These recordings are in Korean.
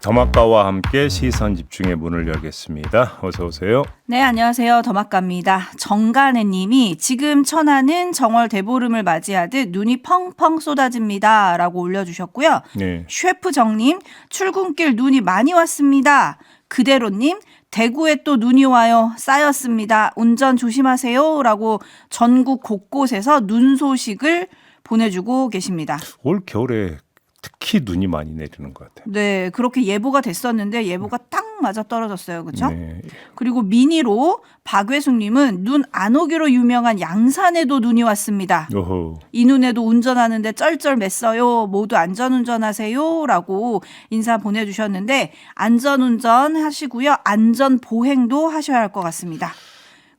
더마카와 함께 시선 집중의 문을 열겠습니다. 어서 오세요. 네, 안녕하세요. 더마카입니다. 정간혜님이 지금 천안은 정월 대보름을 맞이하듯 눈이 펑펑 쏟아집니다. 라고 올려주셨고요. 네. 셰프정님, 출근길 눈이 많이 왔습니다. 그대로님, 대구에 또 눈이 와요. 쌓였습니다. 운전 조심하세요. 라고 전국 곳곳에서 눈 소식을 보내주고 계십니다. 올 겨울에 특히 눈이 많이 내리는 것 같아요. 네, 그렇게 예보가 됐었는데 예보가 딱 맞아 떨어졌어요. 그렇죠? 네. 그리고 미니로 박외숙님은 눈 안 오기로 유명한 양산에도 눈이 왔습니다. 오호. 이 눈에도 운전하는데 쩔쩔 맸어요. 모두 안전운전하세요. 라고 인사 보내주셨는데 안전운전 하시고요. 안전보행도 하셔야 할 것 같습니다.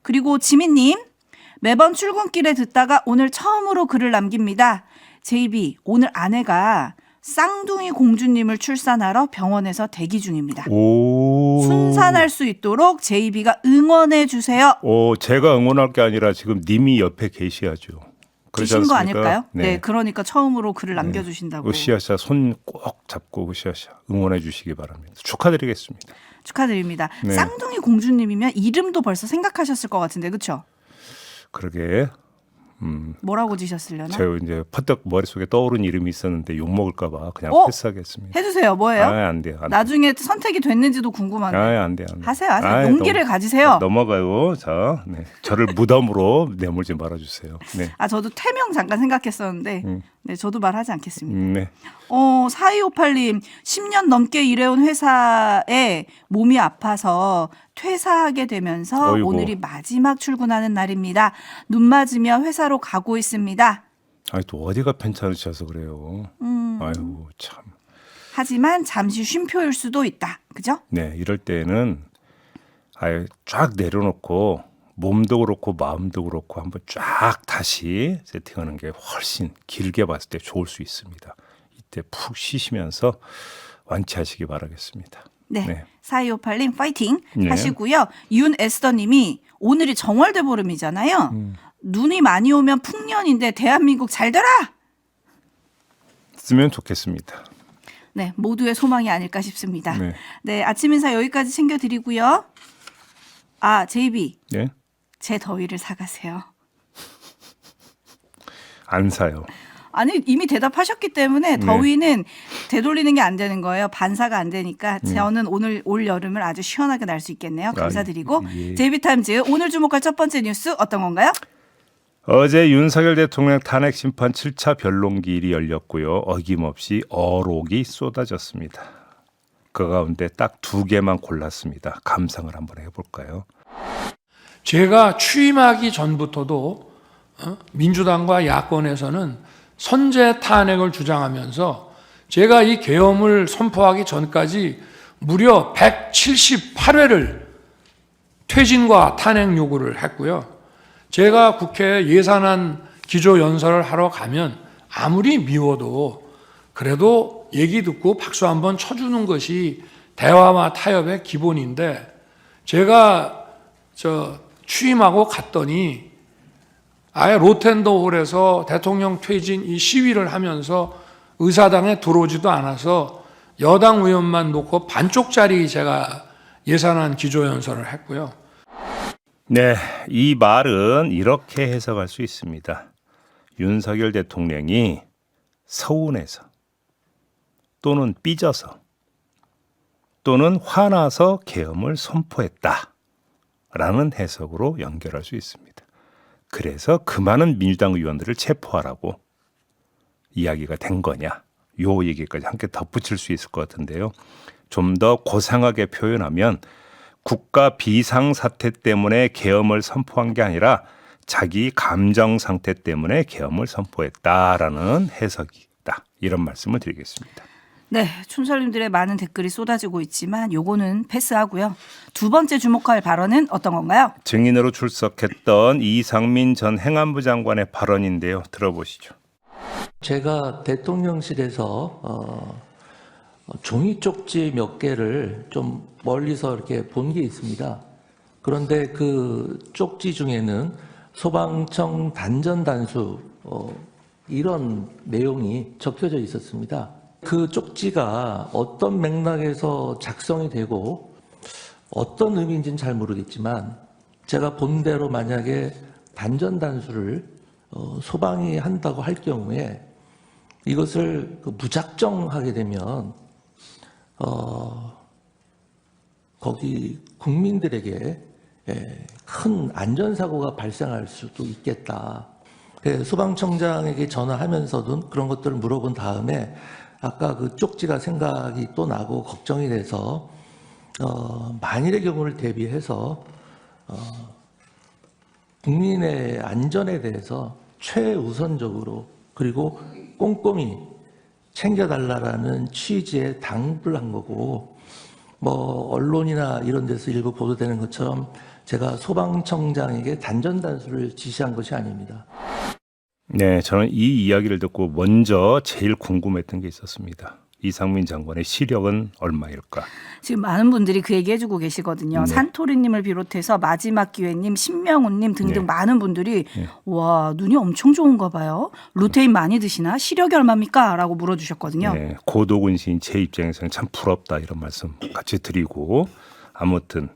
그리고 지민님, 매번 출근길에 듣다가 오늘 처음으로 글을 남깁니다. JB, 오늘 아내가 쌍둥이 공주님을 출산하러 병원에서 대기 중입니다. 오. 순산할 수 있도록 JB가 응원해 주세요. 제가 응원할 게 아니라 지금 님이 옆에 계셔야죠. 그렇지 주신 거 않습니까? 아닐까요? 네. 네, 그러니까 처음으로 글을 남겨주신다고. 으쌰으쌰 손 꼭 잡고 으쌰으쌰 응원해 주시기 바랍니다. 축하드리겠습니다. 축하드립니다. 네. 쌍둥이 공주님이면 이름도 벌써 생각하셨을 것 같은데, 그렇죠? 그러게. 뭐라고 지셨으려나? 제가 이제 퍼뜩 머릿속에 떠오른 이름이 있었는데 욕 먹을까봐 그냥 패스하겠습니다. 해주세요. 뭐예요? 안 돼요. 안 돼요. 나중에 선택이 됐는지도 궁금한데. 안 돼요. 하세요. 용기를 가지세요. 넘어가요. 자, 네. 저를 무덤으로 내몰지 말아주세요. 네. 저도 태명 잠깐 생각했었는데, 네, 저도 말하지 않겠습니다. 네. 4258님, 10년 넘게 일해온 회사에 몸이 아파서 퇴사하게 되면서 어이구. 오늘이 마지막 출근하는 날입니다. 눈 맞으며 회사로 가고 있습니다. 아니 또 어디가 편찮으셔서 그래요. 아이고 참. 하지만 잠시 쉼표일 수도 있다. 그죠? 네, 이럴 때는 아예 쫙 내려놓고 몸도 그렇고 마음도 그렇고 한번 쫙 다시 세팅하는 게 훨씬 길게 봤을 때 좋을 수 있습니다. 이때 푹 쉬시면서 완치하시기 바라겠습니다. 네. 4258님 파이팅 네. 하시고요. 윤에스더님이 오늘이 정월대보름이잖아요. 눈이 많이 오면 풍년인데 대한민국 잘 되라! 쓰면 좋겠습니다. 네, 모두의 소망이 아닐까 싶습니다. 네. 네, 아침 인사 여기까지 챙겨드리고요. JB, 네? 제 더위를 사가세요. 안 사요. 아니, 이미 대답하셨기 때문에 더위는 되돌리는 게 안 되는 거예요. 반사가 안 되니까 저는 오늘 올 여름을 아주 시원하게 날 수 있겠네요. 감사드리고 예. JB타임즈 오늘 주목할 첫 번째 뉴스 어떤 건가요? 어제 윤석열 대통령 탄핵 심판 7차 변론기일이 열렸고요. 어김없이 어록이 쏟아졌습니다. 그 가운데 딱 2개만 골랐습니다. 감상을 한번 해볼까요? 제가 취임하기 전부터도 민주당과 야권에서는 선제 탄핵을 주장하면서 제가 이 계엄을 선포하기 전까지 무려 178회를 퇴진과 탄핵 요구를 했고요. 제가 국회 예산안 기조연설을 하러 가면 아무리 미워도 그래도 얘기 듣고 박수 한번 쳐주는 것이 대화와 타협의 기본인데 제가 취임하고 갔더니 아예 로텐더홀에서 대통령 퇴진 이 시위를 하면서 의사당에 들어오지도 않아서 여당 의원만 놓고 반쪽짜리 제가 예산안 기조연설을 했고요. 네, 이 말은 이렇게 해석할 수 있습니다. 윤석열 대통령이 서운해서 또는 삐져서 또는 화나서 계엄을 선포했다라는 해석으로 연결할 수 있습니다. 그래서 그 많은 민주당 의원들을 체포하라고 이야기가 된 거냐. 요 얘기까지 함께 덧붙일 수 있을 것 같은데요. 좀 더 고상하게 표현하면 국가 비상사태 때문에 계엄을 선포한 게 아니라 자기 감정 상태 때문에 계엄을 선포했다라는 해석이다. 이런 말씀을 드리겠습니다. 네, 춘설님들의 많은 댓글이 쏟아지고 있지만 요거는 패스하고요. 두 번째 주목할 발언은 어떤 건가요? 증인으로 출석했던 이상민 전 행안부 장관의 발언인데요. 들어보시죠. 제가 대통령실에서 종이 쪽지 몇 개를 좀 멀리서 이렇게 본 게 있습니다. 그런데 그 쪽지 중에는 소방청 단전 단수 이런 내용이 적혀져 있었습니다. 그 쪽지가 어떤 맥락에서 작성이 되고 어떤 의미인지는 잘 모르겠지만 제가 본대로 만약에 단전단수를 소방이 한다고 할 경우에 이것을 무작정하게 되면 거기 국민들에게 큰 안전사고가 발생할 수도 있겠다. 소방청장에게 전화하면서도 그런 것들을 물어본 다음에 아까 그 쪽지가 생각이 또 나고 걱정이 돼서 만일의 경우를 대비해서 국민의 안전에 대해서 최우선적으로 그리고 꼼꼼히 챙겨달라라는 취지에 당부를 한 거고 뭐 언론이나 이런 데서 일부 보도되는 것처럼 제가 소방청장에게 단전단수를 지시한 것이 아닙니다. 네, 저는 이 이야기를 듣고 먼저 제일 궁금했던 게 있었습니다. 이상민 장관의 시력은 얼마일까? 지금 많은 분들이 그 얘기 해주고 계시거든요. 네. 산토리님을 비롯해서 마지막 기회님, 신명훈님 등등 네. 많은 분들이 와 눈이 엄청 좋은가 봐요. 루테인 많이 드시나? 시력이 얼마입니까? 라고 물어주셨거든요. 네, 고도근시인 제 입장에서는 참 부럽다 이런 말씀 같이 드리고 아무튼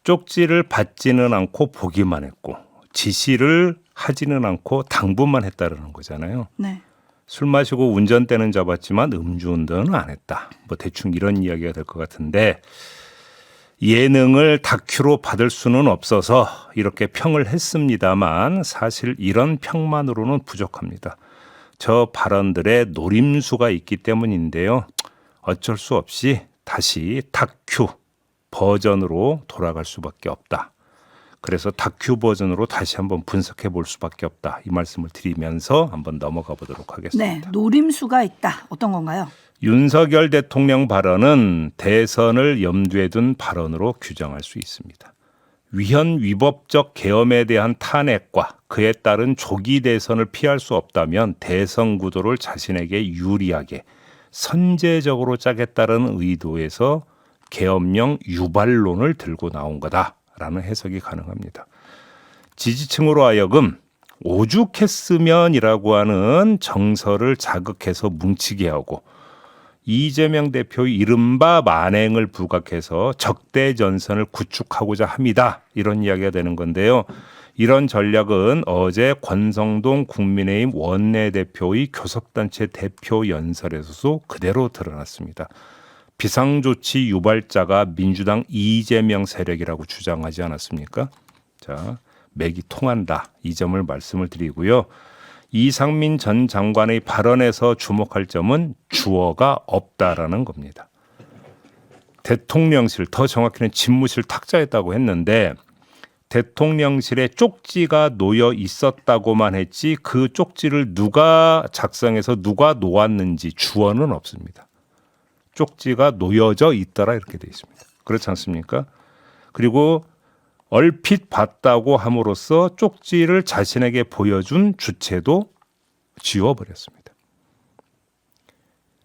쪽지를 받지는 않고 보기만 했고 지시를 하지는 않고 당부만 했다라는 거잖아요. 네. 술 마시고 운전대는 잡았지만 음주운전은 안 했다. 뭐 대충 이런 이야기가 될 것 같은데 예능을 다큐로 받을 수는 없어서 이렇게 평을 했습니다만 사실 이런 평만으로는 부족합니다. 저 발언들의 노림수가 있기 때문인데요. 어쩔 수 없이 다시 다큐 버전으로 돌아갈 수밖에 없다. 그래서 다큐 버전으로 다시 한번 분석해 볼 수밖에 없다. 이 말씀을 드리면서 한번 넘어가 보도록 하겠습니다. 네, 노림수가 있다. 어떤 건가요? 윤석열 대통령 발언은 대선을 염두에 둔 발언으로 규정할 수 있습니다. 위헌 위법적 계엄에 대한 탄핵과 그에 따른 조기 대선을 피할 수 없다면 대선 구도를 자신에게 유리하게 선제적으로 짜겠다는 의도에서 계엄령 유발론을 들고 나온 거다라는 해석이 가능합니다. 지지층으로 하여금 오죽했으면이라고 하는 정서를 자극해서 뭉치게 하고 이재명 대표의 이른바 만행을 부각해서 적대 전선을 구축하고자 합니다. 이런 이야기가 되는 건데요. 이런 전략은 어제 권성동 국민의힘 원내대표의 교섭단체 대표 연설에서도 그대로 드러났습니다. 비상조치 유발자가 민주당 이재명 세력이라고 주장하지 않았습니까? 자, 맥이 통한다. 이 점을 말씀을 드리고요. 이상민 전 장관의 발언에서 주목할 점은 주어가 없다라는 겁니다. 대통령실, 더 정확히는 집무실 탁자했다고 했는데 대통령실에 쪽지가 놓여 있었다고만 했지 그 쪽지를 누가 작성해서 누가 놓았는지 주어는 없습니다. 쪽지가 놓여져 있더라 이렇게 돼 있습니다. 그렇지 않습니까? 그리고 얼핏 봤다고 함으로써 쪽지를 자신에게 보여준 주체도 지워버렸습니다.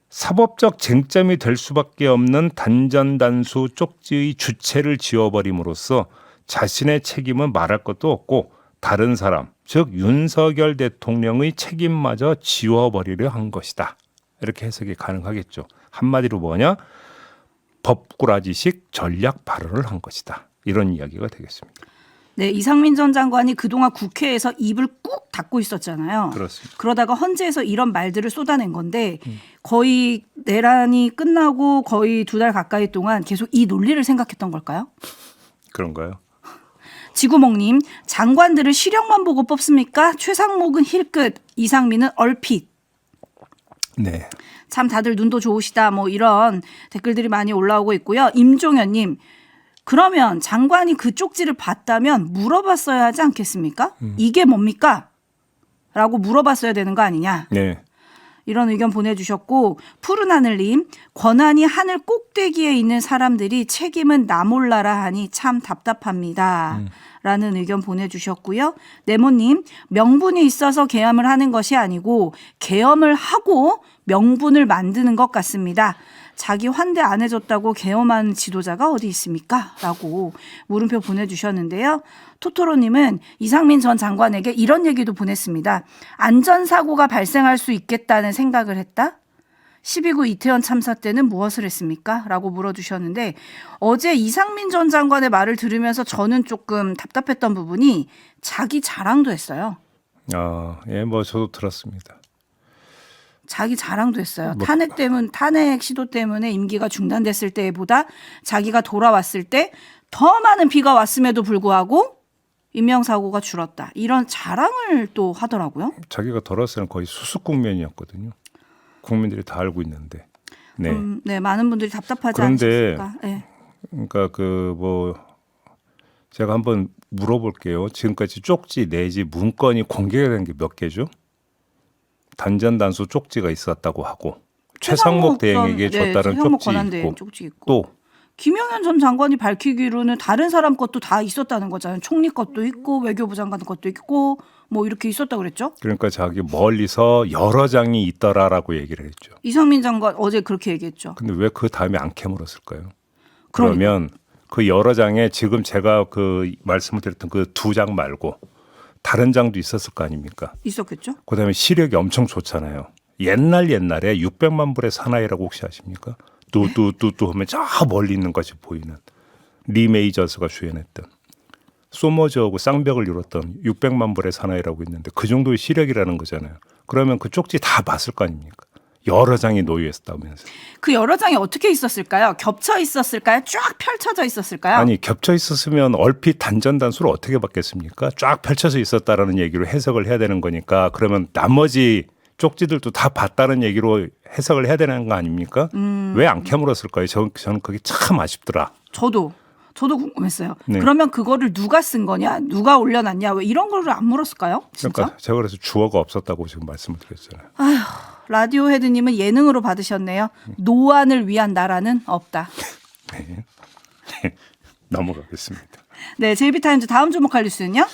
사법적 쟁점이 될 수밖에 없는 단전단수 쪽지의 주체를 지워버림으로써 자신의 책임은 말할 것도 없고 다른 사람, 즉 윤석열 대통령의 책임마저 지워버리려 한 것이다. 이렇게 해석이 가능하겠죠. 한마디로 뭐냐? 법꾸라지식 전략 발언을 한 것이다. 이런 이야기가 되겠습니다. 네, 이상민 전 장관이 그동안 국회에서 입을 꾹 닫고 있었잖아요. 그렇습니다. 그러다가 헌재에서 이런 말들을 쏟아낸 건데 거의 내란이 끝나고 거의 2달 가까이 동안 계속 이 논리를 생각했던 걸까요? 그런가요? 지구멍님, 장관들을 시력만 보고 뽑습니까? 최상목은 힐끗, 이상민은 얼핏. 네. 참 다들 눈도 좋으시다. 뭐 이런 댓글들이 많이 올라오고 있고요. 임종현님, 그러면 장관이 그 쪽지를 봤다면 물어봤어야 하지 않겠습니까? 이게 뭡니까? 라고 물어봤어야 되는 거 아니냐. 네. 이런 의견 보내주셨고, 푸른 하늘님, 권한이 하늘 꼭대기에 있는 사람들이 책임은 나 몰라라 하니 참 답답합니다. 라는 의견 보내주셨고요. 네모님, 명분이 있어서 계엄을 하는 것이 아니고 계엄을 하고 명분을 만드는 것 같습니다. 자기 환대 안 해줬다고 계엄한 지도자가 어디 있습니까? 라고 물음표 보내주셨는데요. 토토로님은 이상민 전 장관에게 이런 얘기도 보냈습니다. 안전사고가 발생할 수 있겠다는 생각을 했다? 12구 이태원 참사 때는 무엇을 했습니까? 라고 물어주셨는데 어제 이상민 전 장관의 말을 들으면서 저는 조금 답답했던 부분이 자기 자랑도 했어요. 예, 뭐 저도 들었습니다. 자기 자랑도 했어요. 뭐- 탄핵 시도 때문에 임기가 중단됐을 때보다 자기가 돌아왔을 때 더 많은 비가 왔음에도 불구하고 인명사고가 줄었다. 이런 자랑을 또 하더라고요. 자기가 돌아서는 거의 수습 국면이었거든요. 국민들이 다 알고 있는데. 네. 네, 많은 분들이 답답하지 그런데 않으셨을까. 네. 그러니까 제가 한번 물어볼게요. 지금까지 쪽지 내지 문건이 공개가 된 게 몇 개죠? 단전단수 쪽지가 있었다고 하고 최상목 대행에게 줬다는 최상목 쪽지 권한대행 있고 쪽지 있고. 또 김용현 전 장관이 밝히기로는 다른 사람 것도 다 있었다는 거잖아요. 총리 것도 있고 외교부 장관 것도 있고 뭐 이렇게 있었다고 그랬죠. 그러니까 자기 멀리서 여러 장이 있더라라고 얘기를 했죠. 이상민 장관 어제 그렇게 얘기했죠. 근데 왜 그 다음에 안 캐물었을까요? 그러니까. 그러면 그 여러 장에 지금 제가 그 말씀을 드렸던 그 2장 말고 다른 장도 있었을 거 아닙니까? 있었겠죠. 그다음에 시력이 엄청 좋잖아요. 옛날에 600만 불의 사나이라고 혹시 아십니까? 뚜뚜뚜뚜 하면 저 멀리 있는 것이 보이는 리 메이저스가 주연했던 소머즈하고 쌍벽을 이뤘던 600만 불의 사나이라고 있는데 그 정도의 시력이라는 거잖아요. 그러면 그 쪽지 다 봤을 거 아닙니까? 여러 장이 놓여 있었다면서. 그 여러 장이 어떻게 있었을까요? 겹쳐 있었을까요? 쫙 펼쳐져 있었을까요? 아니 겹쳐 있었으면 얼핏 단전단수를 어떻게 받겠습니까? 쫙 펼쳐져 있었다라는 얘기로 해석을 해야 되는 거니까 그러면 나머지 쪽지들도 다 봤다는 얘기로 해석을 해야 되는 거 아닙니까? 왜 안 캐물었을까요? 저는 그게 참 아쉽더라. 저도 궁금했어요. 네. 그러면 그거를 누가 쓴 거냐? 누가 올려놨냐? 왜 이런 거를 안 물었을까요? 진짜? 그러니까 제가 그래서 주어가 없었다고 지금 말씀을 드렸잖아요. 라디오 헤드님은 예능으로 받으셨네요. 노안을 위한 나라는 없다. 네. 넘어가겠습니다. 네, 제이비타임즈 다음 주목할 뉴스는요?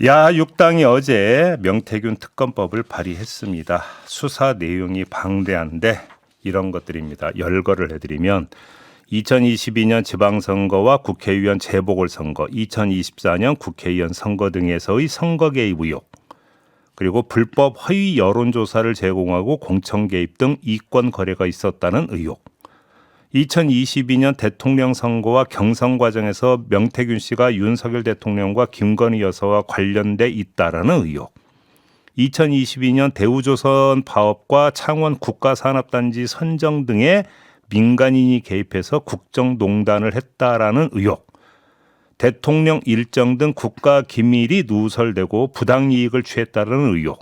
야육당이 어제 명태균 특검법을 발의했습니다. 수사 내용이 방대한데 이런 것들입니다. 열거를 해드리면 2022년 지방선거와 국회의원 재보궐선거, 2024년 국회의원 선거 등에서의 선거 개입 의혹, 그리고 불법 허위 여론조사를 제공하고 공천 개입 등 이권 거래가 있었다는 의혹, 2022년 대통령 선거와 경선 과정에서 명태균 씨가 윤석열 대통령과 김건희 여사와 관련돼 있다라는 의혹, 2022년 대우조선 파업과 창원 국가산업단지 선정 등에 민간인이 개입해서 국정농단을 했다라는 의혹, 대통령 일정 등 국가 기밀이 누설되고 부당이익을 취했다는 의혹,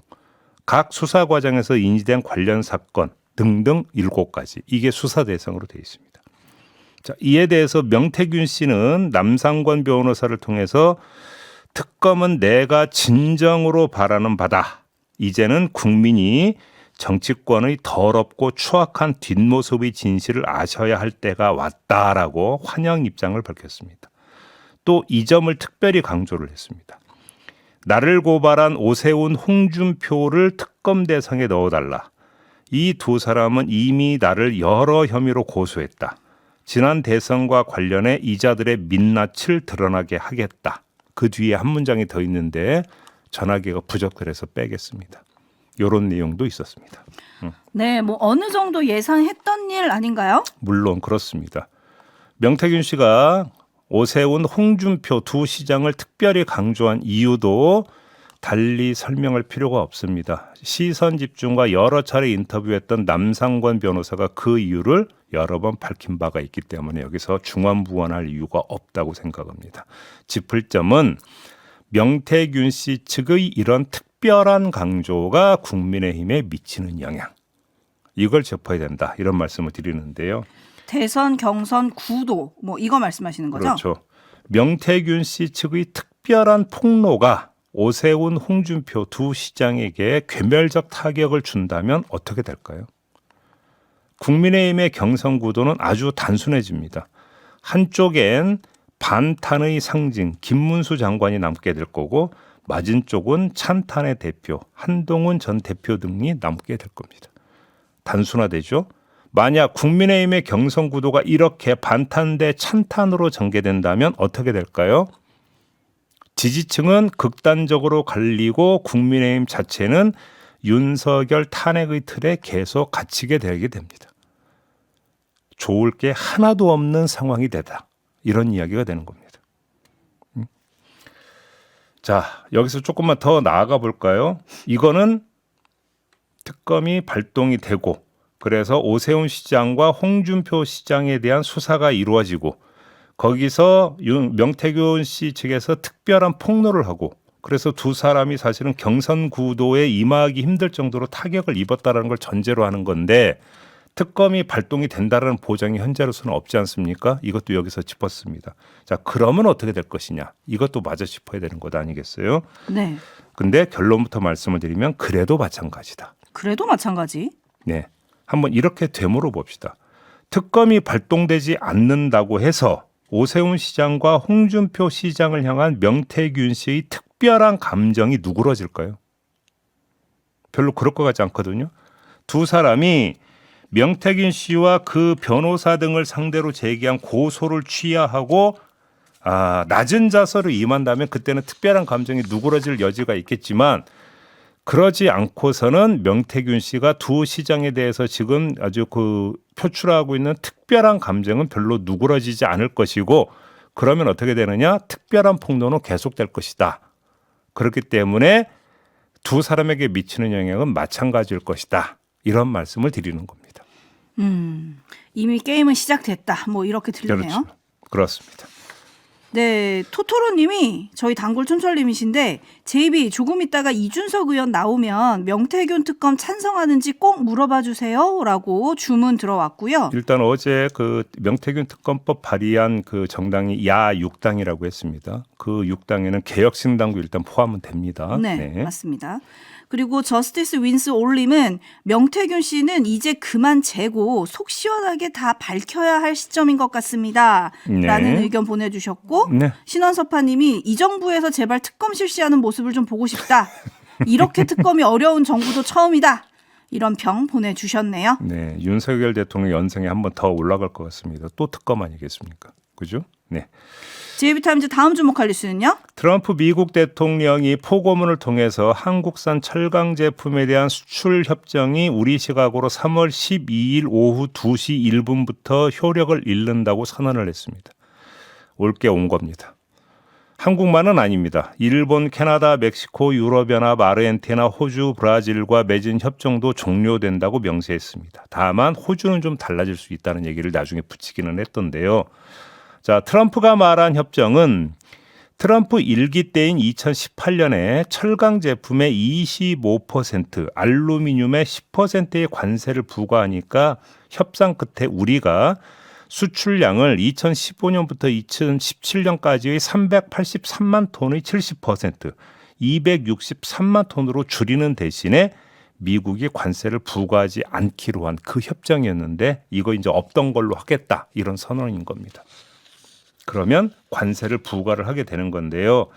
각 수사 과정에서 인지된 관련 사건 등등 7가지. 이게 수사 대상으로 되어 있습니다. 자, 이에 대해서 명태균 씨는 남상권 변호사를 통해서 특검은 내가 진정으로 바라는 바다. 이제는 국민이 정치권의 더럽고 추악한 뒷모습의 진실을 아셔야 할 때가 왔다라고 환영 입장을 밝혔습니다. 또 이 점을 특별히 강조를 했습니다. 나를 고발한 오세훈, 홍준표를 특검 대상에 넣어달라. 이 두 사람은 이미 나를 여러 혐의로 고소했다. 지난 대선과 관련해 이자들의 민낯을 드러나게 하겠다. 그 뒤에 한 문장이 더 있는데 전화기가 부적절해서 빼겠습니다. 이런 내용도 있었습니다. 네, 뭐 어느 정도 예상했던 일 아닌가요? 물론 그렇습니다. 명태균 씨가 오세훈, 홍준표 두 시장을 특별히 강조한 이유도 달리 설명할 필요가 없습니다. 시선 집중과 여러 차례 인터뷰했던 남상권 변호사가 그 이유를 여러 번 밝힌 바가 있기 때문에 여기서 중언부언할 이유가 없다고 생각합니다. 짚을 점은 명태균 씨 측의 이런 특별한 강조가 국민의힘에 미치는 영향. 이걸 짚어야 된다. 이런 말씀을 드리는데요. 대선 경선 구도 뭐 이거 말씀하시는 거죠? 그렇죠. 명태균 씨 측의 특별한 폭로가 오세훈, 홍준표 두 시장에게 괴멸적 타격을 준다면 어떻게 될까요? 국민의힘의 경선 구도는 아주 단순해집니다. 한쪽엔 반탄의 상징 김문수 장관이 남게 될 거고 맞은 쪽은 찬탄의 대표 한동훈 전 대표 등이 남게 될 겁니다. 단순화되죠. 만약 국민의힘의 경선 구도가 이렇게 반탄 대 찬탄으로 전개된다면 어떻게 될까요? 지지층은 극단적으로 갈리고 국민의힘 자체는 윤석열 탄핵의 틀에 계속 갇히게 되게 됩니다. 좋을 게 하나도 없는 상황이 되다. 이런 이야기가 되는 겁니다. 자, 여기서 조금만 더 나아가 볼까요? 이거는 특검이 발동이 되고 그래서 오세훈 시장과 홍준표 시장에 대한 수사가 이루어지고 거기서 명태균 씨 측에서 특별한 폭로를 하고 그래서 두 사람이 사실은 경선 구도에 임하기 힘들 정도로 타격을 입었다는 걸 전제로 하는 건데 특검이 발동이 된다는 보장이 현재로서는 없지 않습니까? 이것도 여기서 짚었습니다. 자, 그러면 어떻게 될 것이냐? 이것도 마저 짚어야 되는 것 아니겠어요? 네. 근데 결론부터 말씀을 드리면 그래도 마찬가지다. 그래도 마찬가지. 네. 한번 이렇게 되물어 봅시다. 특검이 발동되지 않는다고 해서 오세훈 시장과 홍준표 시장을 향한 명태균 씨의 특별한 감정이 누그러질까요? 별로 그럴 것 같지 않거든요. 두 사람이 명태균 씨와 그 변호사 등을 상대로 제기한 고소를 취하하고 낮은 자세로 임한다면 그때는 특별한 감정이 누그러질 여지가 있겠지만 그러지 않고서는 명태균 씨가 두 시장에 대해서 지금 아주 표출하고 있는 특별한 감정은 별로 누그러지지 않을 것이고 그러면 어떻게 되느냐? 특별한 폭로는 계속될 것이다. 그렇기 때문에 두 사람에게 미치는 영향은 마찬가지일 것이다. 이런 말씀을 드리는 겁니다. 이미 게임은 시작됐다. 뭐 이렇게 들리네요. 그렇죠. 그렇습니다. 네, 토토로님이 저희 단골 촌철님이신데 제이비 조금 있다가 이준석 의원 나오면 명태균 특검 찬성하는지 꼭 물어봐 주세요라고 주문 들어왔고요. 일단 어제 그 명태균 특검법 발의한 그 정당이 야 6당이라고 했습니다. 그 6당에는 개혁신당도 일단 포함은 됩니다. 네, 맞습니다. 그리고 저스티스 윈스 올림은 명태균 씨는 이제 그만 재고 속 시원하게 다 밝혀야 할 시점인 것 같습니다. 라는 의견 보내주셨고 신원섭파님이 이 정부에서 제발 특검 실시하는 모습을 좀 보고 싶다. 이렇게 특검이 어려운 정부도 처음이다. 이런 평 보내주셨네요. 네, 윤석열 대통령 연생에 한 번 더 올라갈 것 같습니다. 또 특검 아니겠습니까? 그죠? 네. JB타임즈 다음 주목할 뉴스는요? 트럼프 미국 대통령이 포고문을 통해서 한국산 철강 제품에 대한 수출 협정이 우리 시각으로 3월 12일 오후 2시 1분부터 효력을 잃는다고 선언을 했습니다. 올 게 온 겁니다. 한국만은 아닙니다. 일본, 캐나다, 멕시코, 유럽연합, 아르헨티나, 호주, 브라질과 맺은 협정도 종료된다고 명시했습니다. 다만 호주는 좀 달라질 수 있다는 얘기를 나중에 붙이기는 했던데요. 자, 트럼프가 말한 협정은 트럼프 일기 때인 2018년에 철강 제품의 25%, 알루미늄의 10%의 관세를 부과하니까 협상 끝에 우리가 수출량을 2015년부터 2017년까지의 383만 톤의 70%, 263만 톤으로 줄이는 대신에 미국이 관세를 부과하지 않기로 한 그 협정이었는데 이거 이제 없던 걸로 하겠다 이런 선언인 겁니다. 그러면 관세를 부과를 하게 되는 건데요.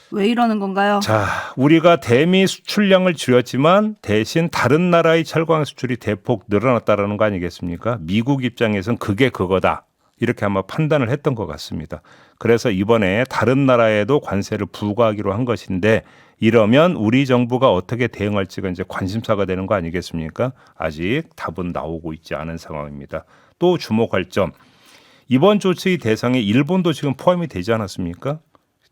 왜 이러는 건가요? 자, 우리가 대미 수출량을 줄였지만 대신 다른 나라의 철강 수출이 대폭 늘어났다라는 거 아니겠습니까? 미국 입장에선 그게 그거다. 이렇게 아마 판단을 했던 것 같습니다. 그래서 이번에 다른 나라에도 관세를 부과하기로 한 것인데 이러면 우리 정부가 어떻게 대응할지가 이제 관심사가 되는 거 아니겠습니까? 아직 답은 나오고 있지 않은 상황입니다. 또 주목할 점. 이번 조치의 대상에 일본도 지금 포함이 되지 않았습니까?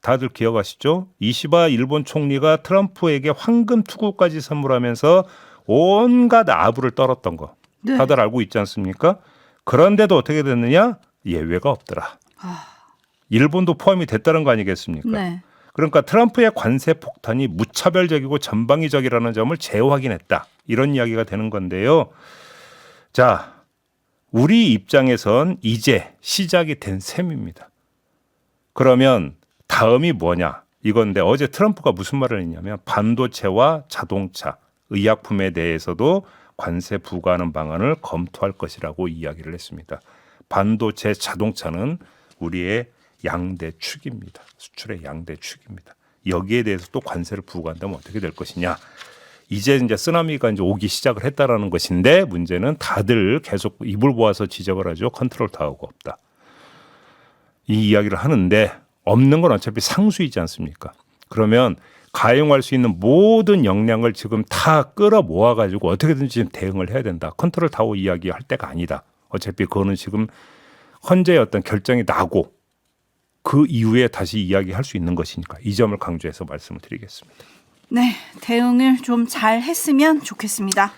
다들 기억하시죠? 이시바 일본 총리가 트럼프에게 황금 투구까지 선물하면서 온갖 아부를 떨었던 거. 네. 다들 알고 있지 않습니까? 그런데도 어떻게 됐느냐? 예외가 없더라. 일본도 포함이 됐다는 거 아니겠습니까? 네. 그러니까 트럼프의 관세 폭탄이 무차별적이고 전방위적이라는 점을 재확인했다. 이런 이야기가 되는 건데요. 자, 우리 입장에선 이제 시작이 된 셈입니다. 그러면 다음이 뭐냐? 이건데 어제 트럼프가 무슨 말을 했냐면 반도체와 자동차, 의약품에 대해서도 관세 부과하는 방안을 검토할 것이라고 이야기를 했습니다. 반도체, 자동차는 우리의 양대 축입니다. 수출의 양대 축입니다. 여기에 대해서 또 관세를 부과한다면 어떻게 될 것이냐? 이제 쓰나미가 이제 오기 시작을 했다라는 것인데 문제는 다들 계속 입을 모아서 지적을 하죠. 컨트롤 타워가 없다. 이 이야기를 하는데 없는 건 어차피 상수이지 않습니까? 그러면 가용할 수 있는 모든 역량을 지금 다 끌어 모아가지고 어떻게든지 지금 대응을 해야 된다. 컨트롤 타워 이야기할 때가 아니다. 어차피 그거는 지금 헌재의 어떤 결정이 나고 그 이후에 다시 이야기할 수 있는 것이니까 이 점을 강조해서 말씀을 드리겠습니다. 네, 대응을 좀 잘 했으면 좋겠습니다.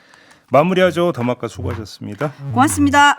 마무리하죠. 더마카 수고하셨습니다. 고맙습니다.